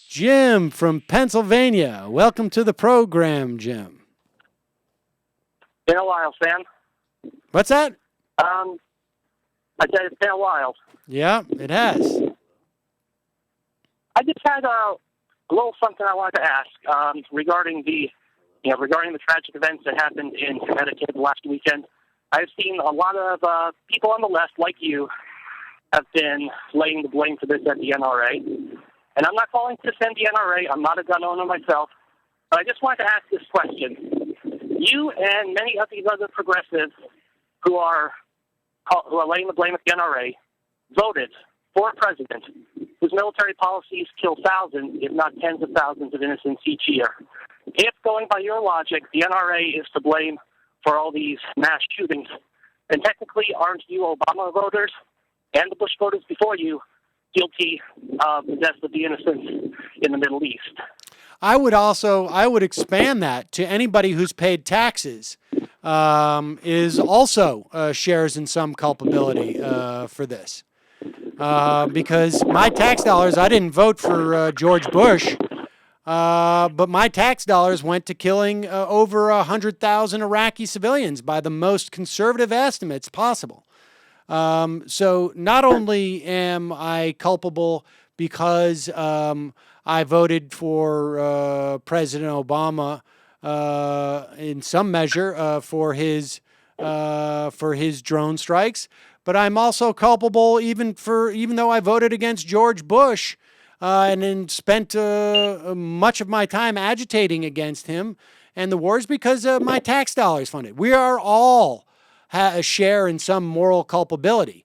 Jim from Pennsylvania. Welcome to the program, Jim. Been a while, Sam. What's that? I said it's been a while. Yeah, it has. I just had a little something I wanted to ask regarding the tragic events that happened in Connecticut last weekend. I've seen a lot of people on the left, like you, have been laying the blame for this at the NRA. And I'm not calling to defend the NRA. I'm not a gun owner myself. But I just wanted to ask this question. You and many of these other progressives who are laying the blame at the NRA voted for a president whose military policies kill thousands, if not tens of thousands of innocents each year. If, going by your logic, the NRA is to blame for all these mass shootings, then technically aren't you Obama voters and the Bush voters before you guilty of the deaths of the innocents in the Middle East? I would expand that to anybody who's paid taxes is also shares in some culpability for this. Because my tax dollars, I didn't vote for George Bush, but my tax dollars went to killing over 100,000 Iraqi civilians by the most conservative estimates possible. So not only am I culpable because I voted for President Obama in some measure for his drone strikes, but I'm also culpable even though I voted against George Bush and then spent much of my time agitating against him and the wars because my tax dollars funded. We are all a share in some moral culpability.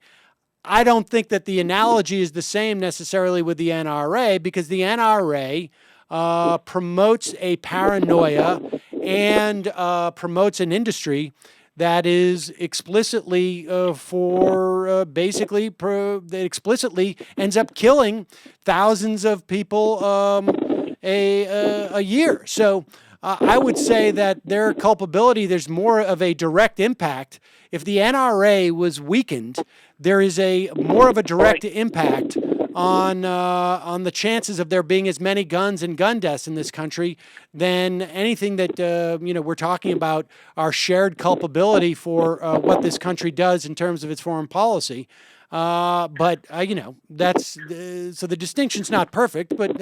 I don't think that the analogy is the same necessarily with the NRA because the NRA promotes a paranoia and promotes an industry that is explicitly that explicitly ends up killing thousands of people a year. So I would say that their culpability, there's more of a direct impact. If the NRA was weakened, there is more of a direct impact on the chances of there being as many guns and gun deaths in this country than anything that we're talking about our shared culpability for what this country does in terms of its foreign policy. But that's so the distinction's not perfect, but.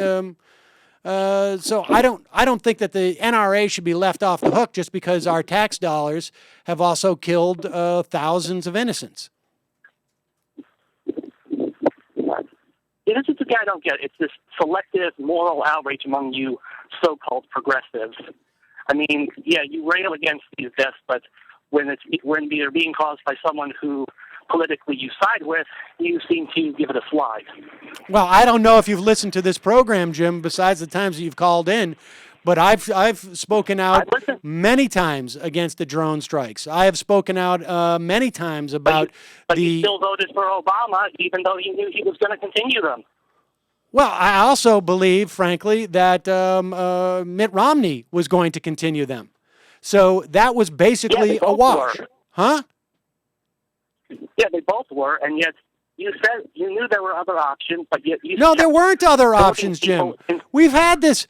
So I don't think that the NRA should be left off the hook just because our tax dollars have also killed thousands of innocents. Yeah, this is the thing I don't get. It's this selective moral outrage among you so-called progressives. I mean, yeah, you rail against these deaths, but when they're being caused by someone who politically you side with, you seem to give it a slide. Well, I don't know if you've listened to this program, Jim, besides the times that you've called in, but I've spoken out many times against the drone strikes. I have spoken out many times about But you still voted for Obama, even though you knew he was going to continue them. Well, I also believe, frankly, that Mitt Romney was going to continue them. So that was basically a wash. Huh? Yeah, they both were, and yet you said you knew there were other options, but yet you No, there weren't other options, Jim. We've had this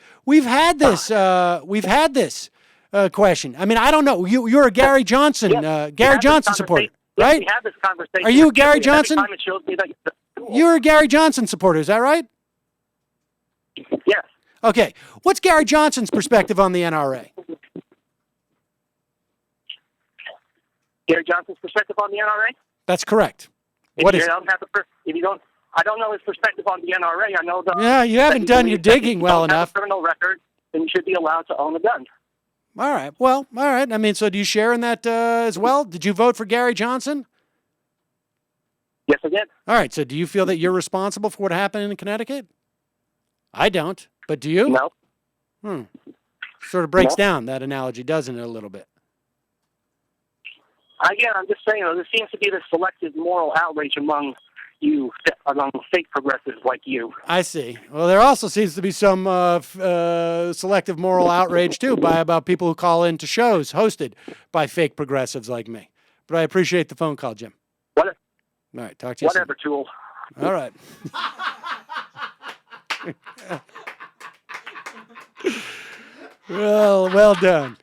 question. I mean, I don't know. You're a Gary Johnson, Gary Johnson supporter, right? We had this conversation. Are you a Gary Johnson? Every time it shows me that You're a Gary Johnson supporter, is that right? Yes. Okay. What's Gary Johnson's perspective on the NRA? Gary Johnson's perspective on the NRA? That's correct. If you don't, I don't know his perspective on the NRA. I know Yeah, you haven't done your digging well enough. Have a criminal record, then you should be allowed to own a gun. All right. Well, all right. I mean, so do you share in that as well? Did you vote for Gary Johnson? Yes, I did. All right. So do you feel that you're responsible for what happened in Connecticut? I don't. But do you? No. Sort of breaks down that analogy, doesn't it, a little bit? Again, I'm just saying, there seems to be this selective moral outrage among fake progressives like you. I see. Well, there also seems to be some selective moral outrage, too, about people who call into shows hosted by fake progressives like me. But I appreciate the phone call, Jim. All right, talk to you soon. Whatever, tool. All right. Well done.